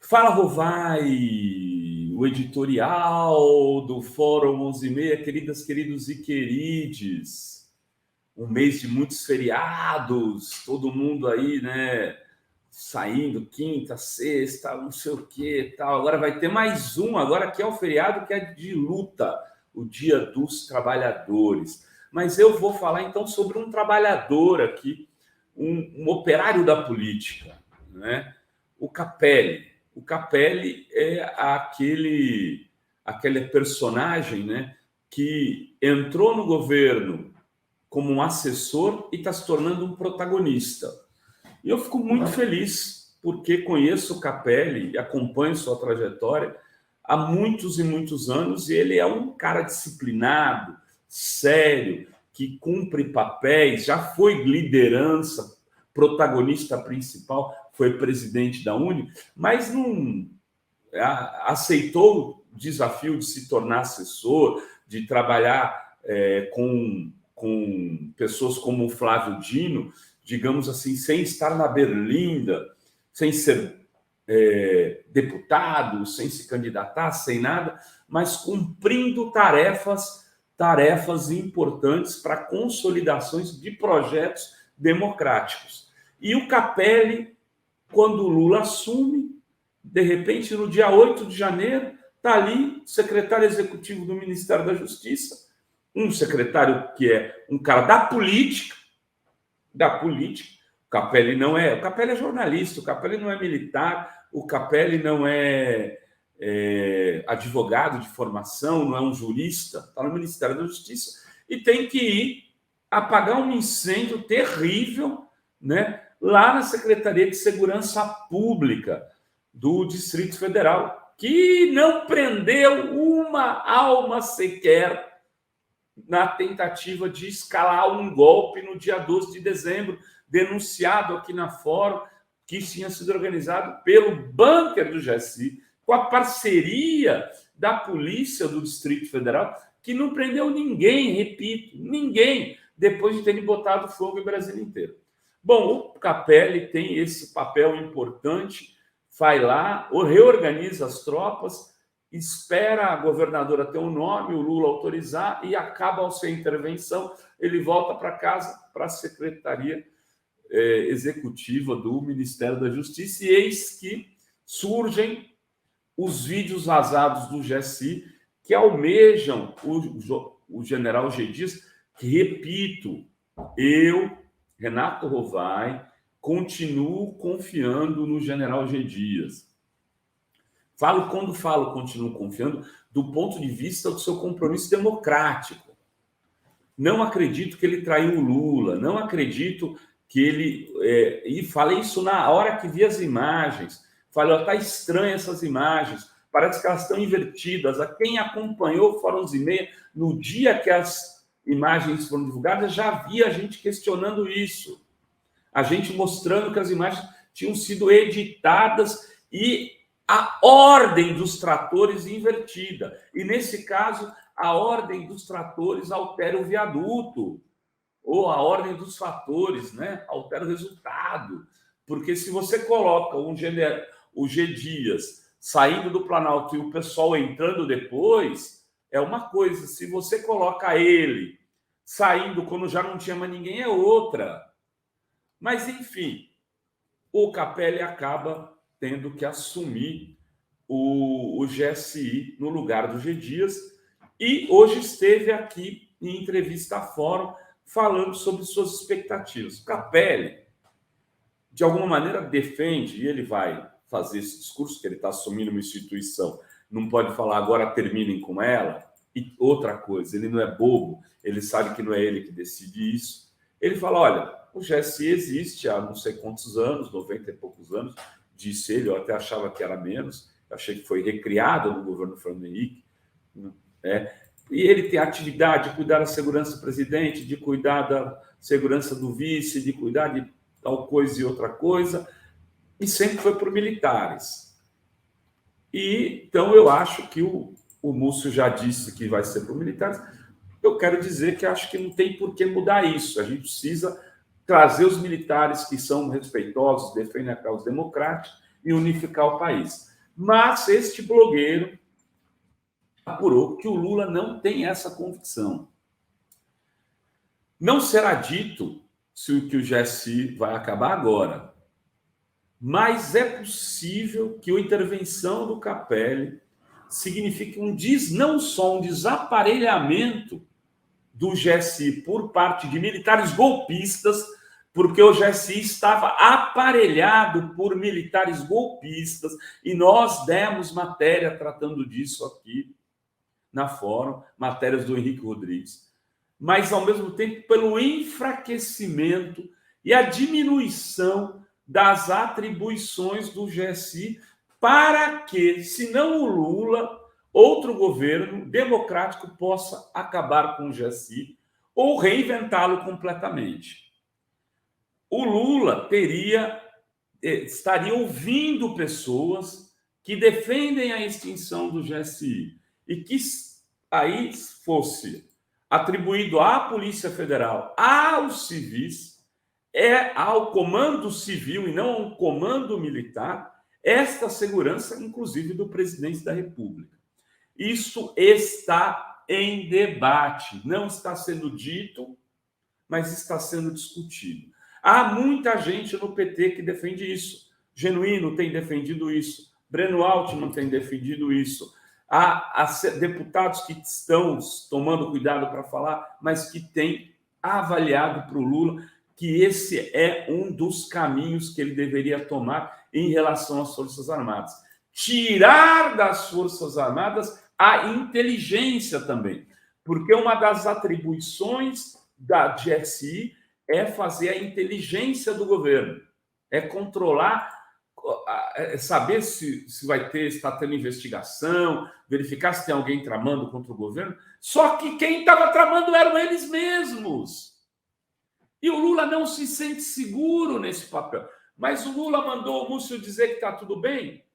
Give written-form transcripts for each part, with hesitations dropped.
Fala, Rovai, o editorial do Fórum 11:30, queridas, queridos e querides. Um mês de muitos feriados, todo mundo aí, né, saindo quinta, sexta, não sei o que, tal. Agora vai ter mais um, agora que é o feriado que é de luta, o Dia dos Trabalhadores. Mas eu vou falar então sobre um trabalhador aqui, um operário da política, né? O Capelli. O Capelli é aquele personagem, né, que entrou no governo como um assessor e está se tornando um protagonista. E eu fico muito feliz, porque conheço o Capelli e acompanho sua trajetória há muitos e muitos anos, e ele é um cara disciplinado, sério, que cumpre papéis, já foi liderança, protagonista principal, foi presidente da Uni, mas não aceitou o desafio de se tornar assessor, de trabalhar com pessoas como o Flávio Dino, digamos assim, sem estar na berlinda, sem ser deputado, sem se candidatar, sem nada, mas cumprindo tarefas importantes para consolidações de projetos democráticos. E o Capelli, quando o Lula assume, de repente, no dia 8 de janeiro, está ali, secretário executivo do Ministério da Justiça, um secretário que é um cara da política. O Capelli não é. O Capelli é jornalista, o Capelli não é militar, o Capelli não é advogado de formação, não é um jurista, está no Ministério da Justiça e tem que ir apagar um incêndio terrível, né, lá na Secretaria de Segurança Pública do Distrito Federal, que não prendeu uma alma sequer na tentativa de escalar um golpe no dia 12 de dezembro, denunciado aqui na Fórum, que tinha sido organizado pelo bunker do GSI, com a parceria da Polícia do Distrito Federal, que não prendeu ninguém, repito, ninguém, depois de terem botado fogo em Brasília inteiro. Bom, o Capelli tem esse papel importante, vai lá, reorganiza as tropas, espera a governadora ter um nome, o Lula autorizar, e acaba a sua intervenção, ele volta para casa, para a Secretaria Executiva do Ministério da Justiça, e eis que surgem os vídeos vazados do GSI que almejam o general G. Dias, que, repito, eu, Renato Rovai, continuo confiando no general G. Dias. Continuo confiando do ponto de vista do seu compromisso democrático. Não acredito que ele traiu o Lula, não acredito que ele... e falei isso na hora que vi as imagens. Falei, está estranha essas imagens, parece que elas estão invertidas. A quem acompanhou o Fórum 11:30, no dia que as imagens foram divulgadas, já havia gente questionando isso. A gente mostrando que as imagens tinham sido editadas e a ordem dos tratores invertida. E, nesse caso, a ordem dos tratores altera o viaduto, ou a ordem dos fatores, né, altera o resultado. Porque se você coloca o G. Dias saindo do Planalto e o pessoal entrando depois, é uma coisa. Se você coloca ele saindo quando já não tinha mais ninguém, é outra. Mas, enfim, o Capelli acaba tendo que assumir o GSI no lugar do G. Dias, e hoje esteve aqui em entrevista à Fórum falando sobre suas expectativas. O Capelli, de alguma maneira, defende, e ele vai fazer esse discurso, que ele está assumindo uma instituição, não pode falar agora terminem com ela. E outra coisa, ele não é bobo, ele sabe que não é ele que decide isso. Ele fala, olha, o GSI existe há não sei quantos anos, 90 e poucos anos, disse ele, eu até achava que era menos, achei que foi recriado no governo Fernando Henrique, e ele tem a atividade de cuidar da segurança do presidente, de cuidar da segurança do vice, de cuidar de tal coisa e outra coisa, e sempre foi por militares. E então eu acho que o Múcio já disse que vai ser por militares. Eu quero dizer que acho que não tem por que mudar isso. A gente precisa trazer os militares que são respeitosos, defendem a causa democrática e unificar o país. Mas este blogueiro apurou que o Lula não tem essa convicção. Não será dito que o GSI vai acabar agora, mas é possível que a intervenção do Capelli signifique não só um desaparelhamento do GSI por parte de militares golpistas, porque o GSI estava aparelhado por militares golpistas, e nós demos matéria tratando disso aqui na Fórum, matérias do Henrique Rodrigues, mas, ao mesmo tempo, pelo enfraquecimento e a diminuição das atribuições do GSI para que, se não o Lula, outro governo democrático possa acabar com o GSI ou reinventá-lo completamente. O Lula estaria ouvindo pessoas que defendem a extinção do GSI e que aí fosse atribuído à Polícia Federal, aos civis, ao comando civil e não ao comando militar, esta segurança, inclusive, do presidente da República. Isso está em debate, não está sendo dito, mas está sendo discutido. Há muita gente no PT que defende isso. Genuíno tem defendido isso. Breno Altman tem defendido isso. Há deputados que estão tomando cuidado para falar, mas que têm avaliado para o Lula que esse é um dos caminhos que ele deveria tomar em relação às Forças Armadas. Tirar das Forças Armadas a inteligência também, porque uma das atribuições da GSI é fazer a inteligência do governo, é controlar, é saber se está tendo investigação, verificar se tem alguém tramando contra o governo. Só que quem estava tramando eram eles mesmos. E o Lula não se sente seguro nesse papel. Mas o Lula mandou o Múcio dizer que está tudo bem?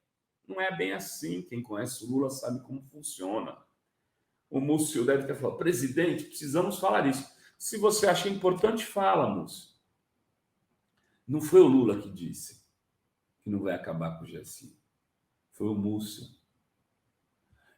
Não é bem assim. Quem conhece o Lula sabe como funciona. O Múcio deve ter falado: presidente, precisamos falar isso. Se você acha importante, fala, Múcio. Não foi o Lula que disse que não vai acabar com o GSI. Foi o Múcio.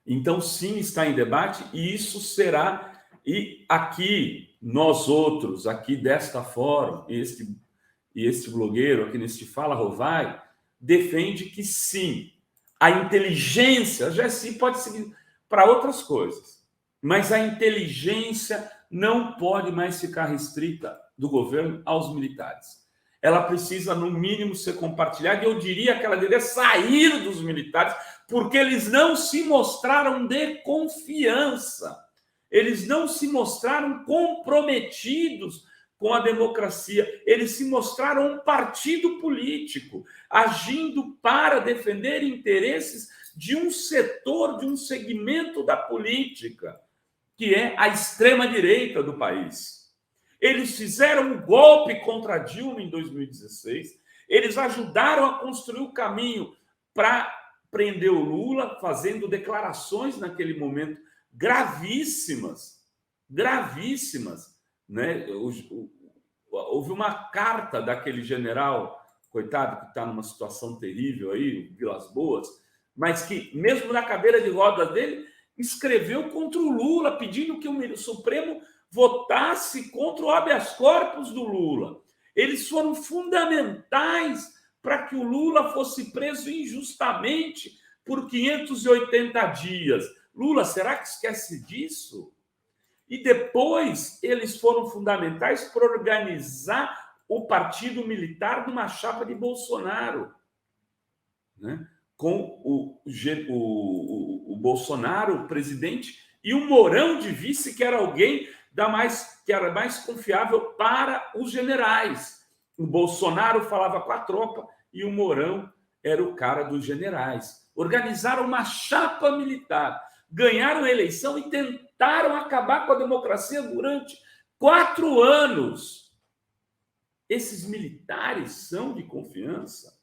Então, sim, está em debate, e isso será... E aqui, nós outros, aqui desta Fórum, este blogueiro aqui neste Fala Rovai, defende que sim, a inteligência, a GSI pode seguir para outras coisas, mas a inteligência não pode mais ficar restrita do governo aos militares. Ela precisa, no mínimo, ser compartilhada, e eu diria que ela deveria sair dos militares, porque eles não se mostraram de confiança, eles não se mostraram comprometidos com a democracia, eles se mostraram um partido político, agindo para defender interesses de um setor, de um segmento da política, que é a extrema-direita do país. Eles fizeram um golpe contra Dilma em 2016, eles ajudaram a construir o caminho para prender o Lula, fazendo declarações naquele momento gravíssimas, né? Houve uma carta daquele general, coitado, que está numa situação terrível aí, Vilas Boas, mas que, mesmo na cadeira de rodas dele, escreveu contra o Lula, pedindo que o Supremo votasse contra o habeas corpus do Lula. Eles foram fundamentais para que o Lula fosse preso injustamente por 580 dias. Lula, será que esquece disso? E depois eles foram fundamentais para organizar o partido militar numa chapa de Bolsonaro, né? Com o Bolsonaro, o presidente, e o Mourão de vice, que era alguém que era mais confiável para os generais. O Bolsonaro falava com a tropa e o Mourão era o cara dos generais. Organizaram uma chapa militar, ganharam a eleição e tentaram acabar com a democracia durante 4 anos. Esses militares são de confiança?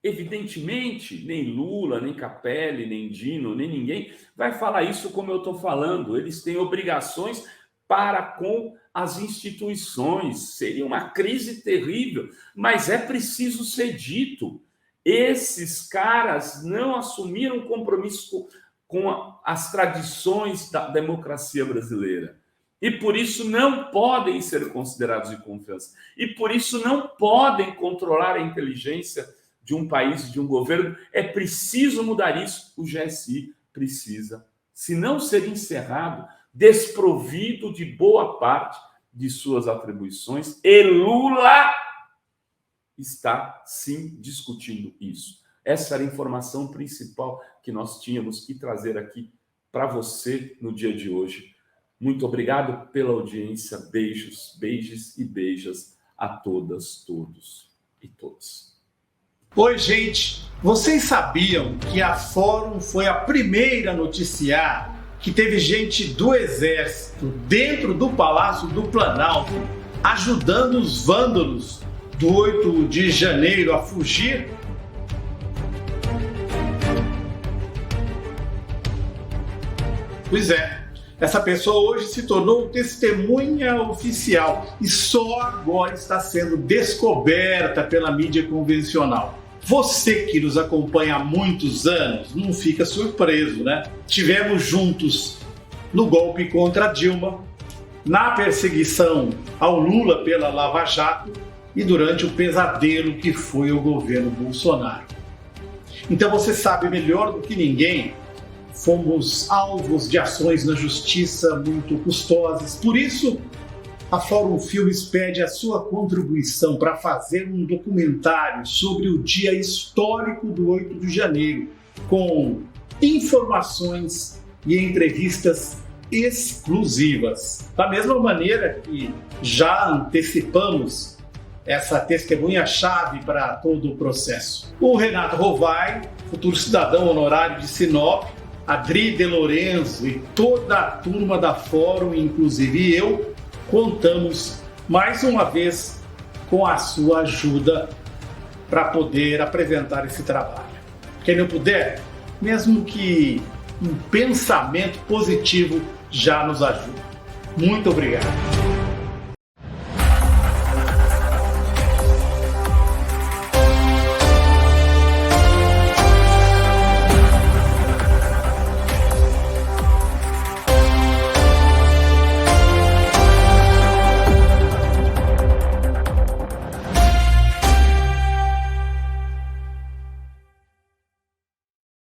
Evidentemente, nem Lula, nem Capelli, nem Dino, nem ninguém vai falar isso como eu estou falando. Eles têm obrigações para com as instituições. Seria uma crise terrível, mas é preciso ser dito. Esses caras não assumiram compromisso com as tradições da democracia brasileira. E por isso não podem ser considerados de confiança. E por isso não podem controlar a inteligência de um país, de um governo. É preciso mudar isso. O GSI precisa, se não ser encerrado, desprovido de boa parte de suas atribuições. E Lula está, sim, discutindo isso. Essa era a informação principal que nós tínhamos que trazer aqui para você no dia de hoje. Muito obrigado pela audiência. Beijos, beijos e beijas a todas, todos e todas. Oi, gente. Vocês sabiam que a Fórum foi a primeira a noticiar que teve gente do Exército dentro do Palácio do Planalto ajudando os vândalos do 8 de janeiro a fugir? Pois é, essa pessoa hoje se tornou testemunha oficial e só agora está sendo descoberta pela mídia convencional. Você que nos acompanha há muitos anos não fica surpreso, né? Tivemos juntos no golpe contra Dilma, na perseguição ao Lula pela Lava Jato e durante o pesadelo que foi o governo Bolsonaro. Então você sabe melhor do que ninguém, fomos alvos de ações na justiça muito custosas. Por isso, a Fórum Filmes pede a sua contribuição para fazer um documentário sobre o dia histórico do 8 de janeiro, com informações e entrevistas exclusivas. Da mesma maneira que já antecipamos essa testemunha-chave para todo o processo. O Renato Rovai, futuro cidadão honorário de Sinop, Adri De Lorenzo e toda a turma da Fórum, inclusive eu, contamos mais uma vez com a sua ajuda para poder apresentar esse trabalho. Quem não puder, mesmo que um pensamento positivo já nos ajuda. Muito obrigado.